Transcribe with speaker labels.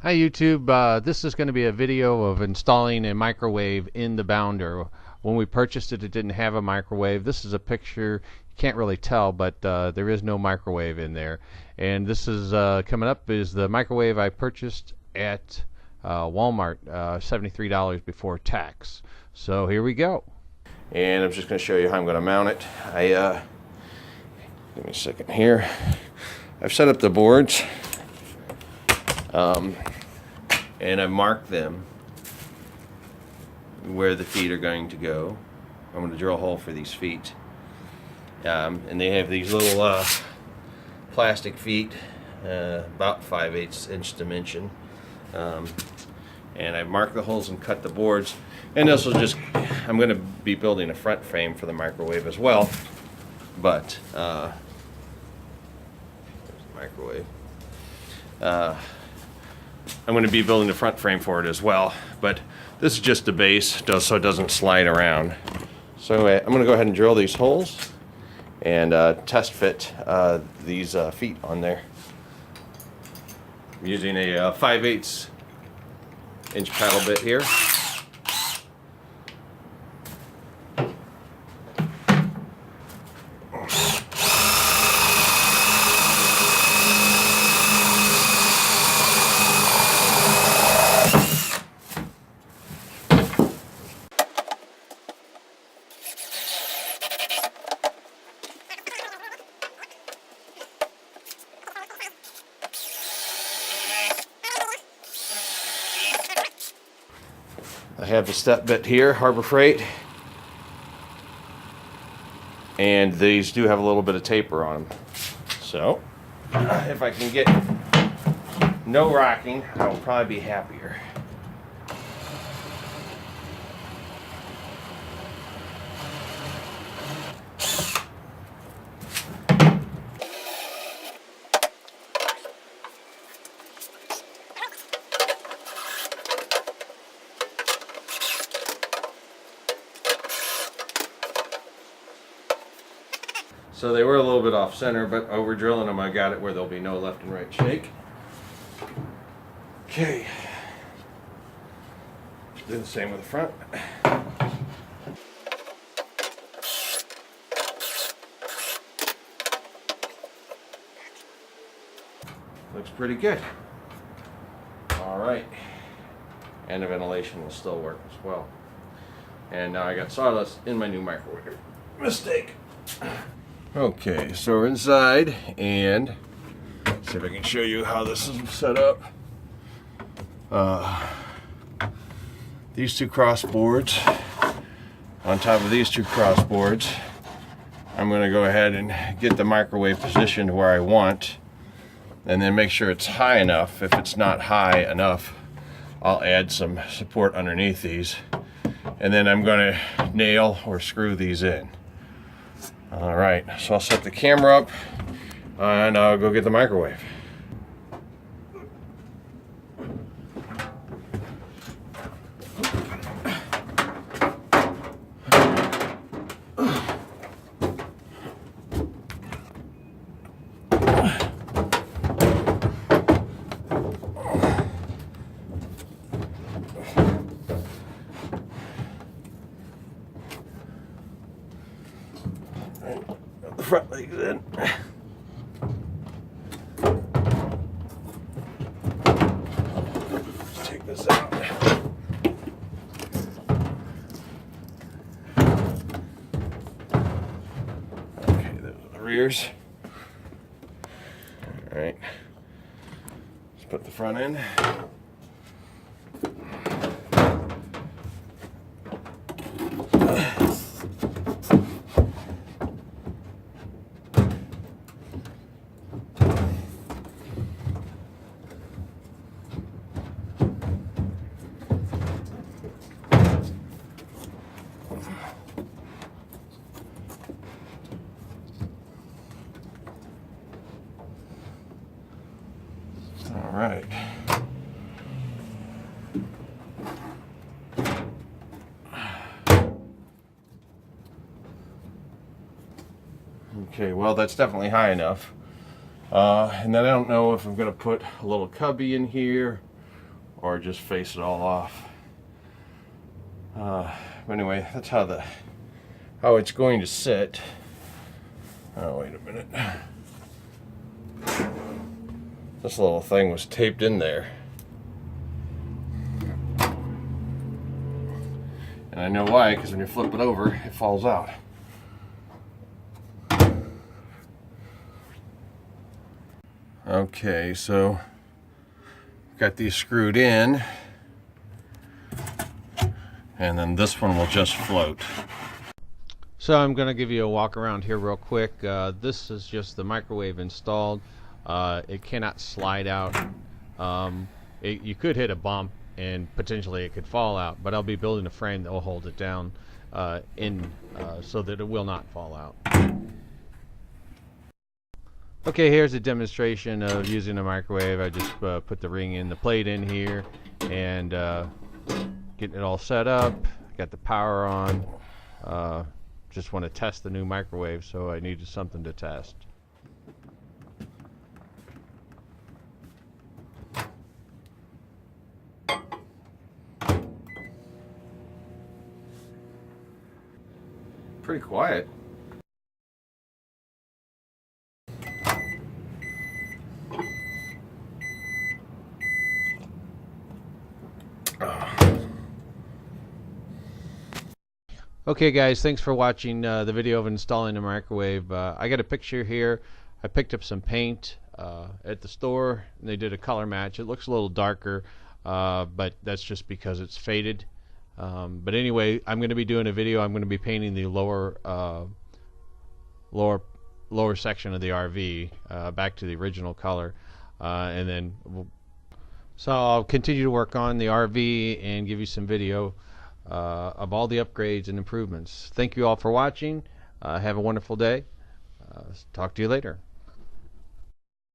Speaker 1: Hi YouTube, this is going to be a video of installing a microwave in the Bounder. When we purchased it, it didn't have a microwave. This is a picture, you can't really tell, but there is no microwave in there. And this is coming up is the microwave I purchased at Walmart, $73 before tax. So here we go.
Speaker 2: And I'm just going to show you how I'm going to mount it. Give me a second here. I've set up the boards. And I've marked them where the feet are going to go. I'm going to drill a hole for these feet. And they have these little plastic feet, about 5/8 inch dimension. And I've marked the holes and cut the boards. And this will just, I'm going to be building a front frame for the microwave as well. But, there's the microwave. I'm going to be building the front frame for it as well, but this is just the base so it doesn't slide around. So I'm going to go ahead and drill these holes and test fit these feet on there. I'm using a 5/8 inch paddle bit here. I have the step bit here, Harbor Freight, and these do have a little bit of taper on them. So, if I can get no rocking, I will probably be happier. So they were a little bit off center, but over drilling them, I got it where there'll be no left and right shake. Okay. Do the same with the front. Looks pretty good. All right. And the ventilation will still work as well. And now I got sawdust in my new microwave. Mistake. Okay, so we're inside, and see if I can show you how this is set up. These two cross boards, on top of these two cross boards, I'm going to go ahead and get the microwave positioned where I want, and then make sure it's high enough. If it's not high enough, I'll add some support underneath these, and then I'm going to nail or screw these in. Alright, so I'll set the camera up and I'll go get the microwave. Got the front legs in. Let's take this out. Okay, those are the rears. All right, let's put the front in. All right. Okay, well that's definitely high enough. And then I don't know if I'm going to put a little cubby in here or just face it all off. But anyway, that's how it's going to sit. Oh, wait a minute. This little thing was taped in there. And I know why, because when you flip it over, it falls out. Okay, so got these screwed in, and then this one will just float.
Speaker 1: So I'm going to give you a walk around here real quick. This is just the microwave installed. It cannot slide out. You could hit a bump and potentially it could fall out, but I'll be building a frame that will hold it down so that it will not fall out. Okay, here's a demonstration of using a microwave. I just put the ring in, the plate in here, and getting it all set up. Got the power on. Just want to test the new microwave, so I needed something to test.
Speaker 2: Pretty quiet.
Speaker 1: Okay guys, thanks for watching the video of installing the microwave. I got a picture here. I picked up some paint at the store, and they did a color match. It looks a little darker, but that's just because it's faded. But anyway, I'm going to be doing a video. I'm going to be painting the lower section of the RV back to the original color, and then so I'll continue to work on the RV and give you some video of all the upgrades and improvements. Thank you all for watching. Have a wonderful day. Talk to you later.